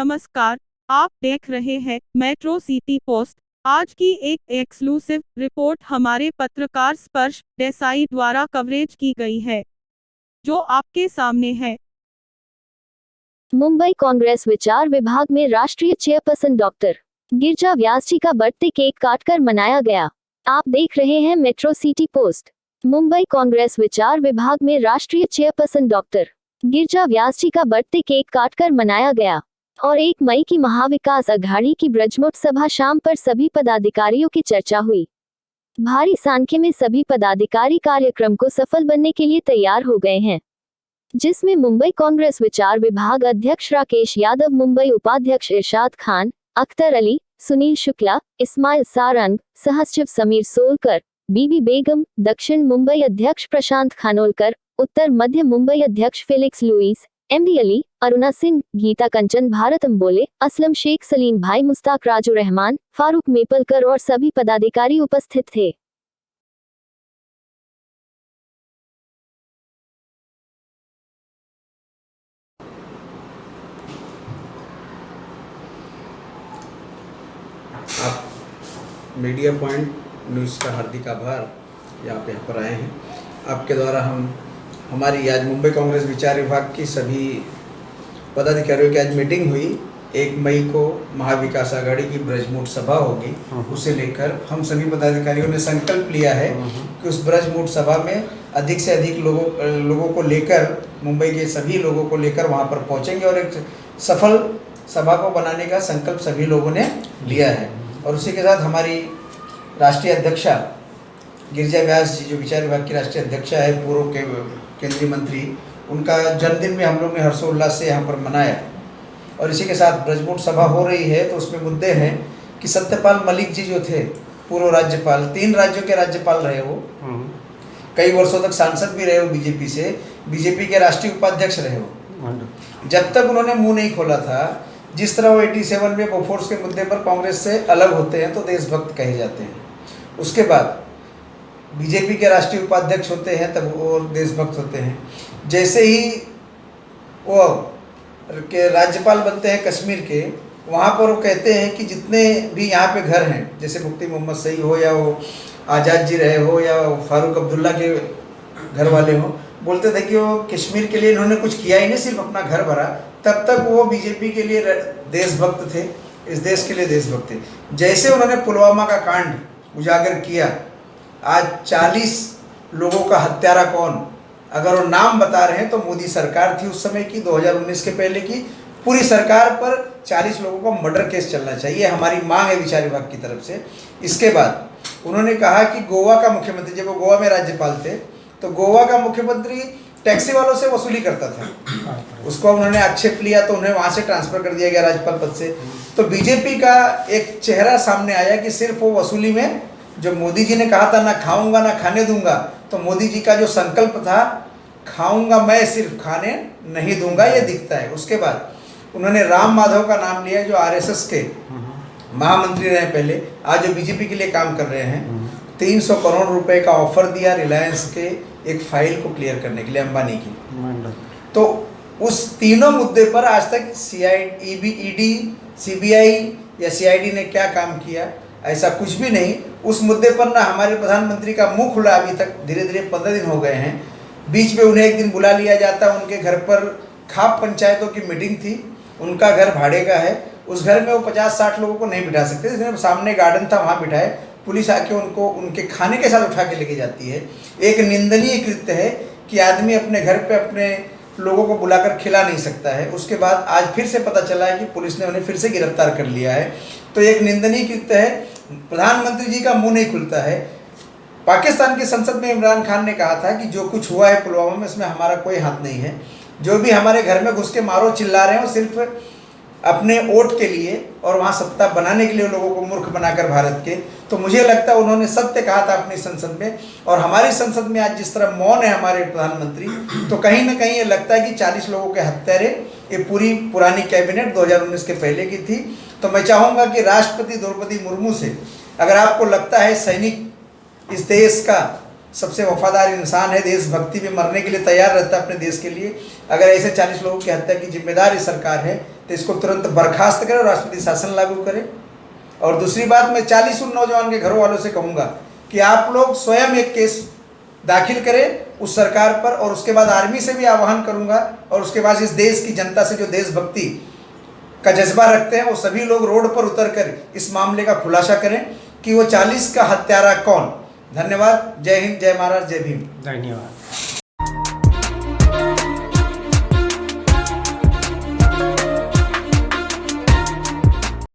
नमस्कार, आप देख रहे हैं मेट्रो सिटी पोस्ट। आज की एक एक्सक्लूसिव रिपोर्ट हमारे पत्रकार स्पर्श देसाई द्वारा कवरेज की गई है, जो आपके सामने है। मुंबई कांग्रेस विचार विभाग में राष्ट्रीय चेयरपर्सन डॉक्टर गिरिजा व्यास जी का बर्थडे केक काटकर मनाया गया। आप देख रहे हैं metro city post. Mumbai Congress विचार विभाग में राष्ट्रीय चेयरपर्सन डॉक्टर गिरिजा व्यास जी का बर्थडे केक काटकर मनाया गया और 1 मई की महाविकास अघाड़ी की ब्रजमोट सभा शाम पर सभी पदाधिकारियों की चर्चा हुई। भारी संख्या में सभी पदाधिकारी कार्यक्रम को सफल बनने के लिए तैयार हो गए हैं, जिसमें मुंबई कांग्रेस विचार विभाग अध्यक्ष राकेश यादव, मुंबई उपाध्यक्ष इरशाद खान, अख्तर अली, सुनील शुक्ला, इस्माइल सारंग, सहसचिव समीर सोलकर, बीबी बेगम, दक्षिण मुंबई अध्यक्ष प्रशांत खानोलकर, उत्तर मध्य मुंबई अध्यक्ष Felix Lewis, MD Ali, Aruna Singh, Geeta Kanchan, Bharat Ambole, Aslam Shaikh, Salim bhai, Mushtaq, Raju Rahman, Farooq मेपलकर और सभी पदाधिकारी उपस्थित थे। आप मीडिया पॉइंट न्यूज़ का हार्दिक आभार। यहाँ पर आए हैं आपके द्वारा। हमारी आज मुंबई कांग्रेस विचार विभाग की सभी पदाधिकारियों की आज मीटिंग हुई। 1 मई को महाविकास अघाड़ी की ब्रजमोट सभा होगी, उसे लेकर हम सभी पदाधिकारियों ने संकल्प लिया है कि उस ब्रजमोट सभा में अधिक से अधिक लोगों को लेकर, मुंबई के सभी लोगों को लेकर वहाँ पर पहुँचेंगे और एक सफल सभा को बनाने का संकल्प सभी लोगों ने लिया है। और उसी के साथ हमारी राष्ट्रीय अध्यक्षा गिरिजा व्यास जी, जो विचार विभाग की राष्ट्रीय अध्यक्षा है, पूर्व केंद्रीय मंत्री, उनका जन्मदिन में हम लोग ने हर्षोल्लास से यहाँ पर मनाया। और इसी के साथ ब्रजमोट सभा हो रही है, तो उसमें मुद्दे हैं कि सत्यपाल मलिक जी जो थे, पूर्व राज्यपाल, 3 राज्यों के राज्यपाल रहे वो, कई वर्षों तक सांसद भी रहे हो बीजेपी से, बीजेपी के राष्ट्रीय उपाध्यक्ष रहे हो। जब तक उन्होंने मुंह नहीं खोला था, जिस तरह वो 87 में बोफोर्स के मुद्दे पर कांग्रेस से अलग होते हैं तो देशभक्त कहे जाते हैं, उसके बाद बीजेपी के राष्ट्रीय उपाध्यक्ष होते हैं तब वो देशभक्त होते हैं। जैसे ही वो के राज्यपाल बनते हैं कश्मीर के, वहाँ पर वो कहते हैं कि जितने भी यहाँ पे घर हैं, जैसे मुफ्ती मोहम्मद सईद हो या वो आज़ाद जी रहे हो या फारूक अब्दुल्ला के घर वाले हो, बोलते थे कि वो कश्मीर के लिए इन्होंने कुछ किया ही नहीं, सिर्फ अपना घर भरा। तब तक वो बीजेपी के लिए देशभक्त थे, इस देश के लिए देशभक्त थे। जैसे उन्होंने पुलवामा का कांड उजागर किया, आज 40 लोगों का हत्यारा कौन, अगर वो नाम बता रहे हैं तो मोदी सरकार थी उस समय की, 2019 के पहले की। पूरी सरकार पर 40 लोगों का मर्डर केस चलना चाहिए, हमारी मांग है विचार विभाग की तरफ से। इसके बाद उन्होंने कहा कि गोवा का मुख्यमंत्री, जब वो गोवा में राज्यपाल थे, तो गोवा का मुख्यमंत्री टैक्सी वालों से वसूली करता था, उसको उन्होंने आक्षेप लिया तो उन्हें वहाँ से ट्रांसफ़र कर दिया गया राज्यपाल पद से। तो बीजेपी का एक चेहरा सामने आया कि सिर्फ वो वसूली में, जो मोदी जी ने कहा था ना खाऊंगा ना खाने दूंगा, तो मोदी जी का जो संकल्प था खाऊंगा मैं, सिर्फ खाने नहीं दूंगा, ये दिखता है। उसके बाद उन्होंने राम माधव का नाम लिया, जो आरएसएस के महामंत्री रहे पहले, आज जो बीजेपी के लिए काम कर रहे हैं। 300 करोड़ रुपए का ऑफर दिया रिलायंस के एक फाइल को क्लियर करने के लिए, अंबानी की। तो उस तीनों मुद्दे पर आज तक ईडी, सीबीआई या सीआईडी ने क्या काम किया, ऐसा कुछ भी नहीं। उस मुद्दे पर ना हमारे प्रधानमंत्री का मुंह खुला अभी तक, धीरे धीरे 15 दिन हो गए हैं। बीच में उन्हें एक दिन बुला लिया जाता, उनके घर पर खाप पंचायतों की मीटिंग थी, उनका घर भाड़े का है, उस घर में वो 50-60 लोगों को नहीं बिठा सकते, इसलिए सामने गार्डन था वहाँ बिठाए, पुलिस आके उनको उनके खाने के साथ उठा के लेके जाती है। एक निंदनीय कृत्य है कि आदमी अपने घर पे अपने लोगों को बुलाकर खिला नहीं सकता है। उसके बाद आज फिर से पता चला है कि पुलिस ने उन्हें फिर से गिरफ्तार कर लिया है। तो एक निंदनीय कृत्य है, प्रधानमंत्री जी का मुंह नहीं खुलता है। पाकिस्तान की संसद में इमरान खान ने कहा था कि जो कुछ हुआ है पुलवामा में, इसमें हमारा कोई हाथ नहीं है। जो भी हमारे घर में घुस के मारो चिल्ला रहे हो, सिर्फ अपने वोट के लिए और वहाँ सत्ता बनाने के लिए लोगों को मूर्ख बनाकर भारत के। तो मुझे लगता है उन्होंने सत्य कहा था अपनी संसद में, और हमारी संसद में आज जिस तरह मौन है हमारे प्रधानमंत्री, तो कहीं ना कहीं ये लगता है कि 40 लोगों के हत्यारे ये पूरी पुरानी कैबिनेट 2019 के पहले की थी। तो मैं चाहूँगा कि राष्ट्रपति द्रौपदी मुर्मू से, अगर आपको लगता है सैनिक इस देश का सबसे वफादार इंसान है, देशभक्ति में मरने के लिए तैयार रहता है अपने देश के लिए, अगर ऐसे 40 लोगों की हत्या की जिम्मेदार ये सरकार है, तो इसको तुरंत बर्खास्त करें और राष्ट्रपति शासन लागू करें। और दूसरी बात, मैं 40 उन नौजवान के घर वालों से कहूँगा कि आप लोग स्वयं एक केस दाखिल करें उस सरकार पर, और उसके बाद आर्मी से भी आह्वान करूँगा, और उसके बाद इस देश की जनता से जो देशभक्ति का जज्बा रखते हैं वो सभी लोग रोड पर उतरकर इस मामले का खुलासा करें कि वो 40 का हत्यारा कौन। धन्यवाद। जय हिंद, जय महाराज, जय भीम। धन्यवाद।